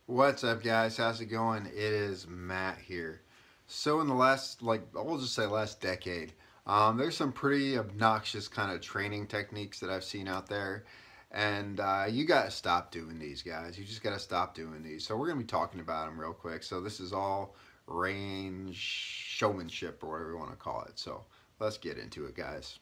What's up, guys? How's it going? It is Matt here. So in the last, we'll just say last decade, there's some pretty obnoxious kind of training techniques that I've seen out there. And you got to stop doing these, guys. You just got to stop doing these. So we're going to be talking about them real quick. So this is all range showmanship or whatever you want to call it. So let's get into it, guys.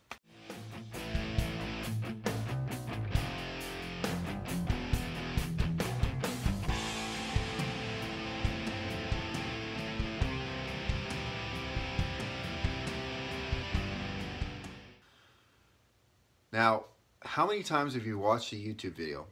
Now, how many times have you watched a YouTube video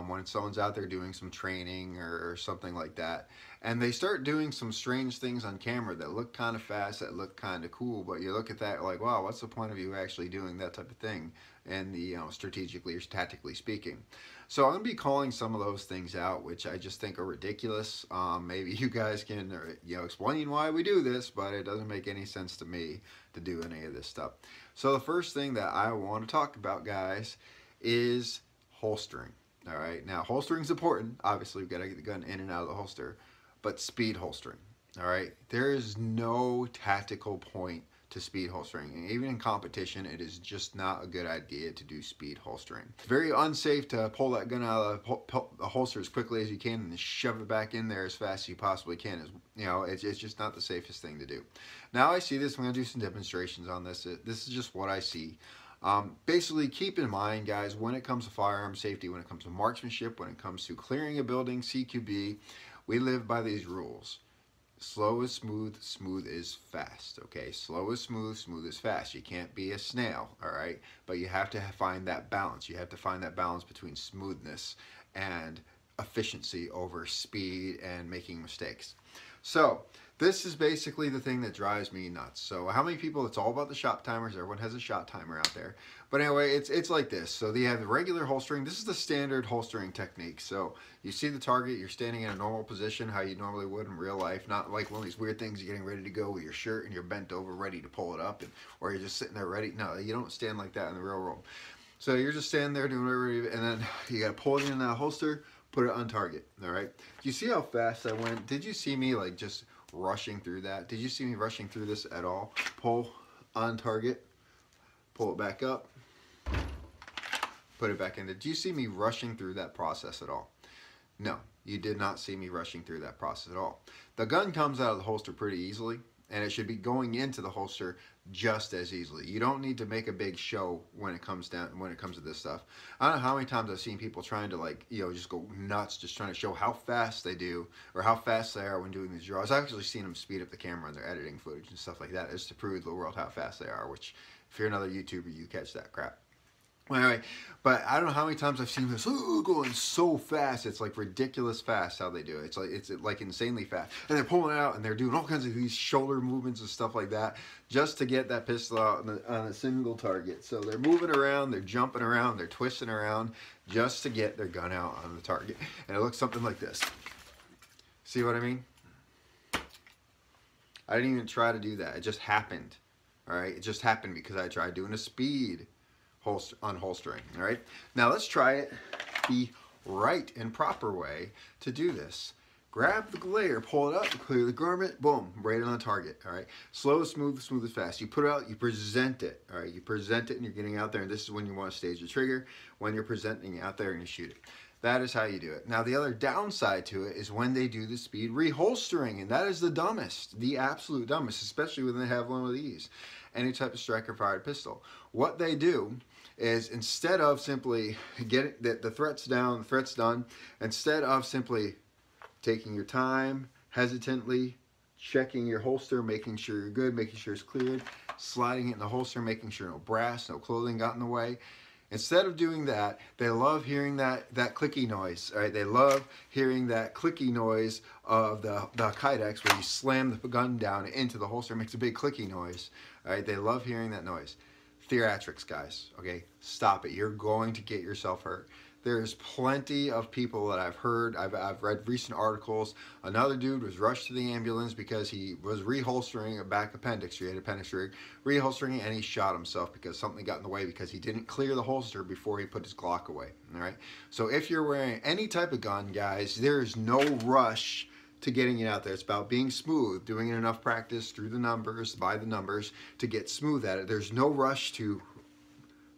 when someone's out there doing some training or something like that, and they start doing some strange things on camera that look kind of fast, that look kind of cool, but you look at that like, wow, what's the point of you actually doing that type of thing, and strategically or tactically speaking? So I'm going to be calling some of those things out, which I just think are ridiculous. Maybe you guys can explain why we do this, but it doesn't make any sense to me to do any of this stuff. So the first thing that I want to talk about, guys, is holstering. All right, now holstering is important. Obviously, we've got to get the gun in and out of the holster, but speed holstering. All right, there is no tactical point to speed holstering, and even in competition, it is just not a good idea to do speed holstering. It's very unsafe to pull that gun out of the holster as quickly as you can and shove it back in there as fast as you possibly can. It's just not the safest thing to do. Now I see this. I'm going to do some demonstrations on this. This is just what I see. Basically, keep in mind, guys, when it comes to firearm safety, when it comes to marksmanship, when it comes to clearing a building, CQB, we live by these rules. Slow is smooth, smooth is fast, okay? Slow is smooth, smooth is fast. You can't be a snail, all right? But you have to find that balance. You have to find that balance between smoothness and efficiency over speed and making mistakes. So this is basically the thing that drives me nuts. So how many people, it's all about the shot timers. Everyone has a shot timer out there. But anyway, it's like this. So they have the regular holstering. This is the standard holstering technique. So you see the target, you're standing in a normal position, how you normally would in real life. Not like one of these weird things, you're getting ready to go with your shirt and you're bent over ready to pull it up, or you're just sitting there ready. No, you don't stand like that in the real world. So you're just standing there doing whatever, and then you got to pull it in that holster, put it on target, all right? Do you see how fast I went? Did you see me like just rushing through that? Did you see me rushing through this at all? Pull on target, pull it back up, put it back in. Did you see me rushing through that process at all? No, you did not see me rushing through that process at all. The gun comes out of the holster pretty easily, and it should be going into the holster just as easily. You don't need to make a big show when it comes to this stuff. I don't know how many times I've seen people trying to just go nuts, just trying to show how fast they do or how fast they are when doing these draws. I've actually seen them speed up the camera and their editing footage and stuff like that just to prove to the world how fast they are, which if you're another YouTuber, you catch that crap. Well, anyway, but I don't know how many times I've seen this going so fast. It's like ridiculous fast how they do it. It's like insanely fast, and they're pulling it out and they're doing all kinds of these shoulder movements and stuff like that just to get that pistol out on a single target. So they're moving around, they're jumping around, they're twisting around just to get their gun out on the target, and it looks something like this. See what I mean? I didn't even try to do that. It just happened. All right, it just happened because I tried doing a speed unholstering. All right, now let's try it the right and proper way to do this. Grab the layer, pull it up, clear the garment, boom, right on the target. All right, slow, smooth, smooth as fast. You put it out, you present it. All right, you present it and you're getting out there, and this is when you want to stage the trigger, when you're presenting out there and you shoot it. That is how you do it. Now the other downside to it is when they do the speed reholstering, and that is the dumbest, the absolute dumbest, especially when they have one of these, any type of striker fired pistol. What they do is, instead of simply getting the threat's down, the threat's done, instead of simply taking your time, hesitantly checking your holster, making sure you're good, making sure it's cleared, sliding it in the holster, making sure no brass, no clothing got in the way. Instead of doing that, they love hearing that clicky noise. All right, they love hearing that clicky noise of the Kydex where you slam the gun down into the holster. It makes a big clicky noise. All right, they love hearing that noise. Theatrics, guys, okay? Stop it. You're going to get yourself hurt. There's plenty of people that I've heard, I've read recent articles. Another dude was rushed to the ambulance because he was reholstering a back appendix. He had appendix reholstering, and he shot himself because something got in the way because he didn't clear the holster before he put his Glock away. All right. So if you're wearing any type of gun, guys, there is no rush to getting it out there. It's about being smooth, doing enough practice through the numbers, by the numbers, to get smooth at it. There's no rush to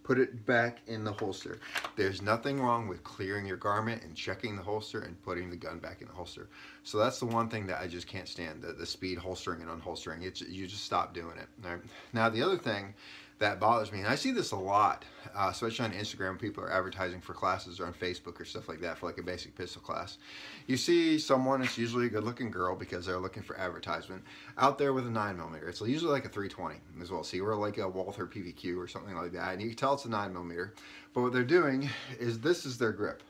put it back in the holster. There's nothing wrong with clearing your garment and checking the holster and putting the gun back in the holster. So that's the one thing that I just can't stand, the speed holstering and unholstering. You just stop doing it. Right? Now the other thing that bothers me, and I see this a lot, especially on Instagram, people are advertising for classes, or on Facebook or stuff like that, for like a basic pistol class. You see someone, it's usually a good looking girl because they're looking for advertisement, out there with a 9mm. It's usually like a 320 as well. See, we're like a Walther PVQ or something like that, and you can tell it's a 9mm. But what they're doing is, this is their grip.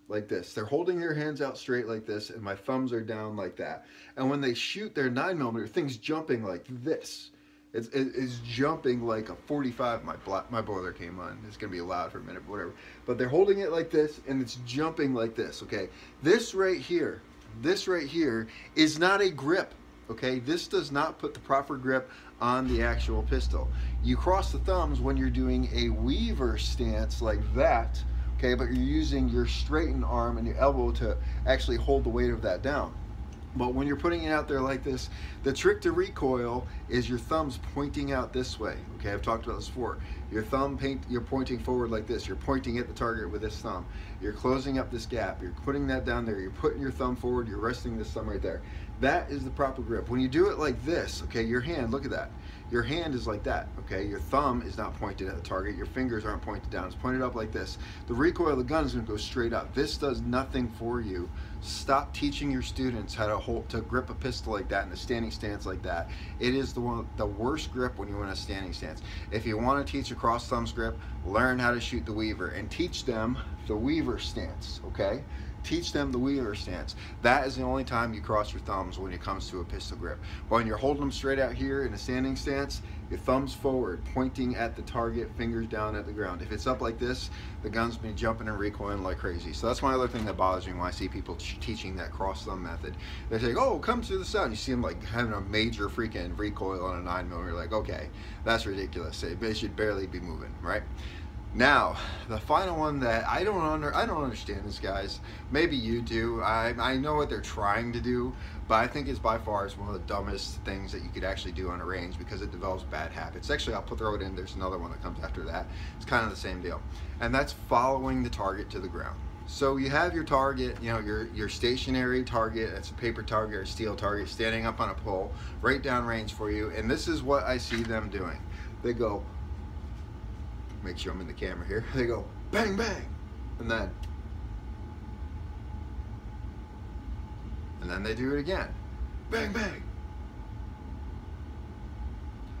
Like this. They're holding their hands out straight like this, and my thumbs are down like that. And when they shoot their 9mm, thing's jumping like this. It's jumping like a 45. My boiler came on. It's gonna be loud for a minute, but whatever. But they're holding it like this, and it's jumping like this. Okay, this right here is not a grip. Okay, this does not put the proper grip on the actual pistol. You cross the thumbs when you're doing a weaver stance like that. Okay, but you're using your straightened arm and your elbow to actually hold the weight of that down. But when you're putting it out there like this, the trick to recoil is your thumbs pointing out this way. Okay, I've talked about this before. Your you're pointing forward like this. You're pointing at the target with this thumb. You're closing up this gap. You're putting that down there. You're putting your thumb forward. You're resting this thumb right there. That is the proper grip. When you do it like this, okay, your hand, look at that. Your hand is like that, okay? Your thumb is not pointed at the target. Your fingers aren't pointed down. It's pointed up like this. The recoil of the gun is going to go straight up. This does nothing for you. Stop teaching your students how to grip a pistol like that in a standing stance like that. It is the worst grip when you're in a standing stance. If you want to teach a cross thumbs grip, learn how to shoot the weaver and teach them the weaver stance, okay? Teach them the weaver stance. That is the only time you cross your thumbs when it comes to a pistol grip. When you're holding them straight out here in a standing stance, your thumbs forward, pointing at the target, fingers down at the ground. If it's up like this, the gun's been jumping and recoiling like crazy. So that's one other thing that bothers me when I see people teaching that cross thumb method. They say, oh, come to the sun. You see them like having a major freaking recoil on a 9mm. You're like, okay, that's ridiculous. They should barely be moving, right? Now, the final one that I don't understand this, guys. Maybe you do. I know what they're trying to do, but I think it's by far one of the dumbest things that you could actually do on a range because it develops bad habits. Actually, I'll throw it in. There's another one that comes after that. It's kind of the same deal, and that's following the target to the ground. So you have your target, you know, your stationary target. It's a paper target or a steel target standing up on a pole, right down range for you. And this is what I see them doing. They go. Make sure I'm in the camera here. They go bang bang, and then they do it again, bang bang.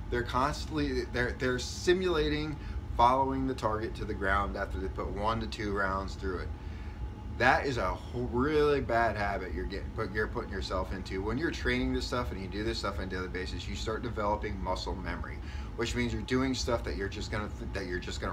They're constantly they're simulating following the target to the ground after they put 1 to 2 rounds through it. That is a really bad habit you're putting yourself into. When you're training this stuff and you do this stuff on a daily basis, you start developing muscle memory, which means you're doing stuff that you're just gonna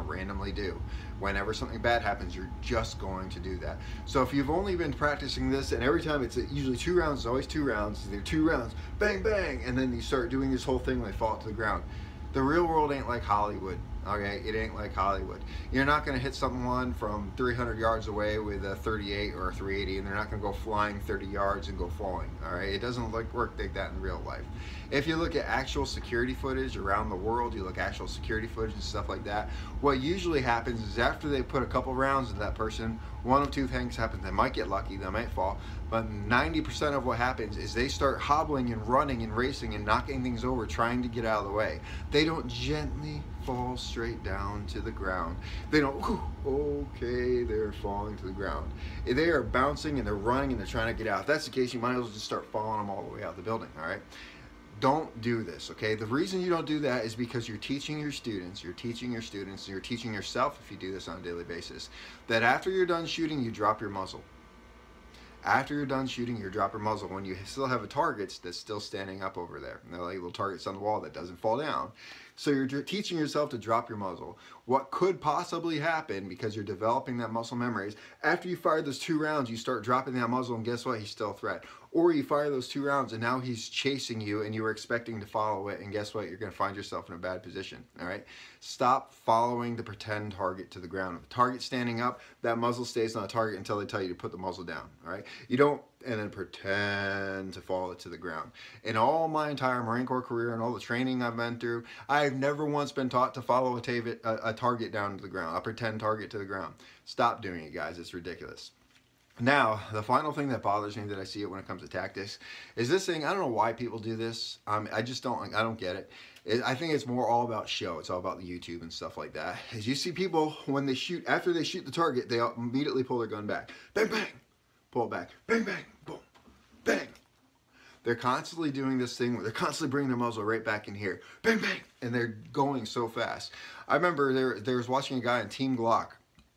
randomly do. Whenever something bad happens, you're just going to do that. So if you've only been practicing this, and every time it's usually 2 rounds, it's always 2 rounds. They're 2 rounds, bang bang, and then you start doing this whole thing when they fall to the ground. The real world ain't like Hollywood. Okay, it ain't like Hollywood. You're not going to hit someone from 300 yards away with a 38 or a 380, and they're not going to go flying 30 yards and go falling. All right, it doesn't work like that in real life. If you look at actual security footage around the world, you look at actual security footage and stuff like that, what usually happens is after they put a couple rounds into that person, one of 2 things happen. They might get lucky, they might fall, but 90% of what happens is they start hobbling and running and racing and knocking things over, trying to get out of the way. They don't gently fall straight down to the ground. They don't, okay, they're falling to the ground. They are bouncing and they're running and they're trying to get out. If that's the case, you might as well just start following them all the way out the building, all right? Don't do this, okay? The reason you don't do that is because you're teaching your students, and you're teaching yourself if you do this on a daily basis, that after you're done shooting, you drop your muzzle. After you're done shooting, you drop your muzzle when you still have a target that's still standing up over there. And they're like little targets on the wall that doesn't fall down. So you're teaching yourself to drop your muzzle. What could possibly happen, because you're developing that muscle memory, is after you fire those 2 rounds, you start dropping that muzzle, and guess what? He's still a threat. Or you fire those 2 rounds and now he's chasing you and you were expecting to follow it, and guess what? You're going to find yourself in a bad position. All right? Stop following the pretend target to the ground. If the target's standing up, that muzzle stays on the target until they tell you to put the muzzle down. All right? You don't and then pretend to follow it to the ground. In all my entire Marine Corps career and all the training I've been through, I've never once been taught to follow a target down to the ground, a pretend target to the ground. Stop doing it, guys. It's ridiculous. Now, the final thing that bothers me that I see it when it comes to tactics is this thing. I don't know why people do this. I just don't. I don't get it. I think it's more all about show. It's all about the YouTube and stuff like that. As you see people, when they shoot, after they shoot the target, they immediately pull their gun back. Bang, bang. Pull it back. Bang, bang. Boom. Bang. They're constantly doing this thing where they're constantly bringing their muzzle right back in here. Bang, bang. And they're going so fast. I remember there was watching a guy in Team Glock.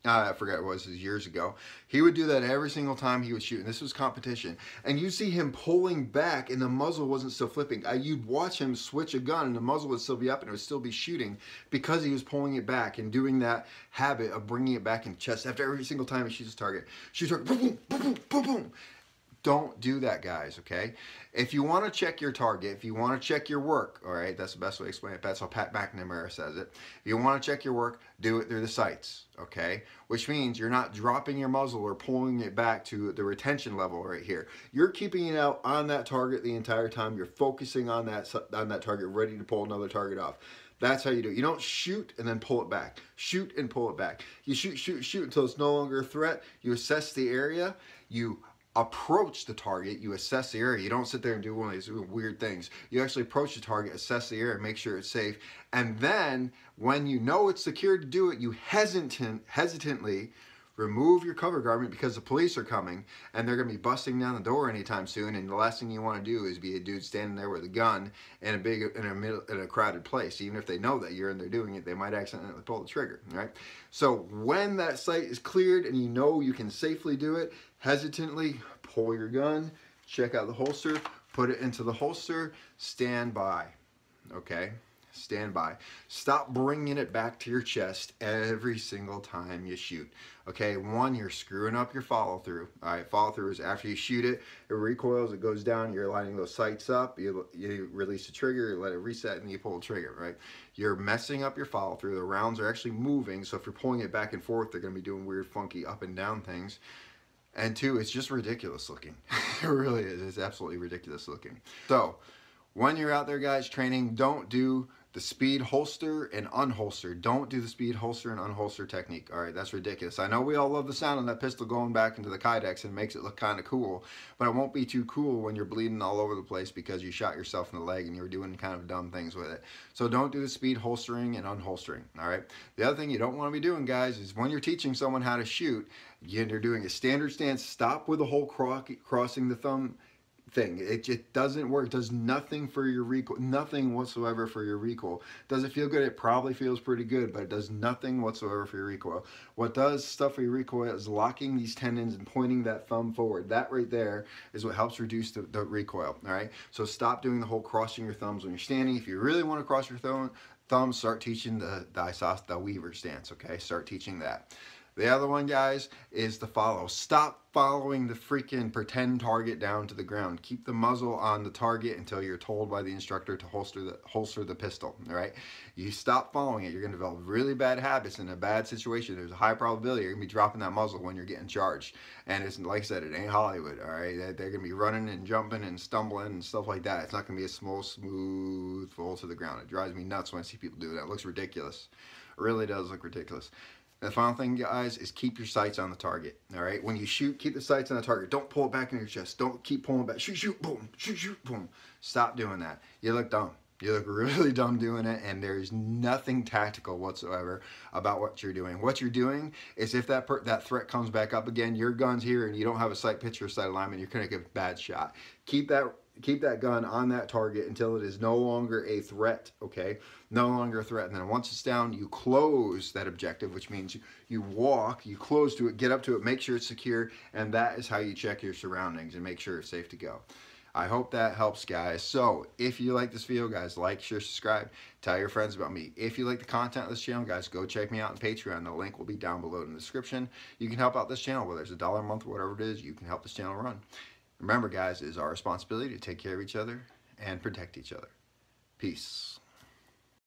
I forget what it was years ago. He would do that every single time he would shoot, and this was competition. And you see him pulling back, and the muzzle wasn't still flipping. You'd watch him switch a gun, and the muzzle would still be up, and it would still be shooting because he was pulling it back and doing that habit of bringing it back in chest after every single time he shoots a target. Shoot target, boom, boom, boom, boom, boom, boom. Don't do that, guys, okay? If you want to check your target, if you want to check your work, all right, that's the best way to explain it. That's how Pat McNamara says it. If you want to check your work, do it through the sights, okay? Which means you're not dropping your muzzle or pulling it back to the retention level right here. You're keeping it out on that target the entire time. You're focusing on that target, ready to pull another target off. That's how you do it. You don't shoot and then pull it back. Shoot and pull it back. You shoot, shoot, shoot until it's no longer a threat. You assess the area. You approach the target, you assess the area. You don't sit there and do one of these weird things. You actually approach the target, assess the area, make sure it's safe, and then when you know it's secure to do it, you hesitantly remove your cover garment because the police are coming and they're going to be busting down the door anytime soon, and the last thing you want to do is be a dude standing there with a gun in a crowded place. Even if they know that you're in there doing it, they might accidentally pull the trigger, right? So when that site is cleared and you know you can safely do it, hesitantly pull your gun, check out the holster, put it into the holster, stand by, okay? Stand by. Stop bringing it back to your chest every single time you shoot. Okay, one, you're screwing up your follow through. All right, follow through is after you shoot it, it recoils, it goes down, you're lining those sights up, you release the trigger, you let it reset, and you pull the trigger, right? You're messing up your follow through. The rounds are actually moving, so if you're pulling it back and forth, they're going to be doing weird, funky up and down things. And two, it's just ridiculous looking. It really is. It's absolutely ridiculous looking. So, when you're out there, guys, training, don't do the speed holster and unholster. Don't do the speed holster and unholster technique. All right, that's ridiculous. I know we all love the sound of that pistol going back into the kydex and makes it look kind of cool, but it won't be too cool when you're bleeding all over the place because you shot yourself in the leg and you were doing kind of dumb things with it. So don't do the speed holstering and unholstering. All right. The other thing you don't want to be doing, guys, is when you're teaching someone how to shoot, you're doing a standard stance. Stop with the whole crossing the thumb thing. It doesn't work. It does nothing for your recoil, nothing whatsoever for your recoil. Does it feel good? It probably feels pretty good, but it does nothing whatsoever for your recoil. What does stuff for your recoil is locking these tendons and pointing that thumb forward. That right there is what helps reduce the recoil. All right, so stop doing the whole crossing your thumbs when you're standing. If you really want to cross your thumbs, start teaching the Weaver stance. Okay, start teaching that. The other one, guys, is the follow. Stop following the freaking pretend target down to the ground. Keep the muzzle on the target until you're told by the instructor to holster the pistol, all right? You stop following it, you're going to develop really bad habits in a bad situation. There's a high probability you're going to be dropping that muzzle when you're getting charged. And it's, like I said, it ain't Hollywood, all right? They're going to be running and jumping and stumbling and stuff like that. It's not going to be a smooth fall to the ground. It drives me nuts when I see people do that. It looks ridiculous. It really does look ridiculous. The final thing, guys, is keep your sights on the target, all right? When you shoot, keep the sights on the target. Don't pull it back in your chest. Don't keep pulling back. Shoot, shoot, boom, shoot, shoot, boom. Stop doing that. You look dumb. You look really dumb doing it, and there's nothing tactical whatsoever about what you're doing. What you're doing is if that threat comes back up again, your gun's here, and you don't have a sight picture or sight alignment, you're going to get a bad shot. Keep that gun on that target until it is no longer a threat, okay? No longer a threat. And then once it's down, you close that objective, which means you walk, you close to it, get up to it, make sure it's secure, and that is how you check your surroundings and make sure it's safe to go. I hope that helps, guys. So if you like this video, guys, like, share, subscribe, tell your friends about me. If you like the content of this channel, guys, go check me out on Patreon. The link will be down below in the description. You can help out this channel, whether it's $1 a month or whatever it is, you can help this channel run. Remember, guys, it is our responsibility to take care of each other and protect each other. Peace.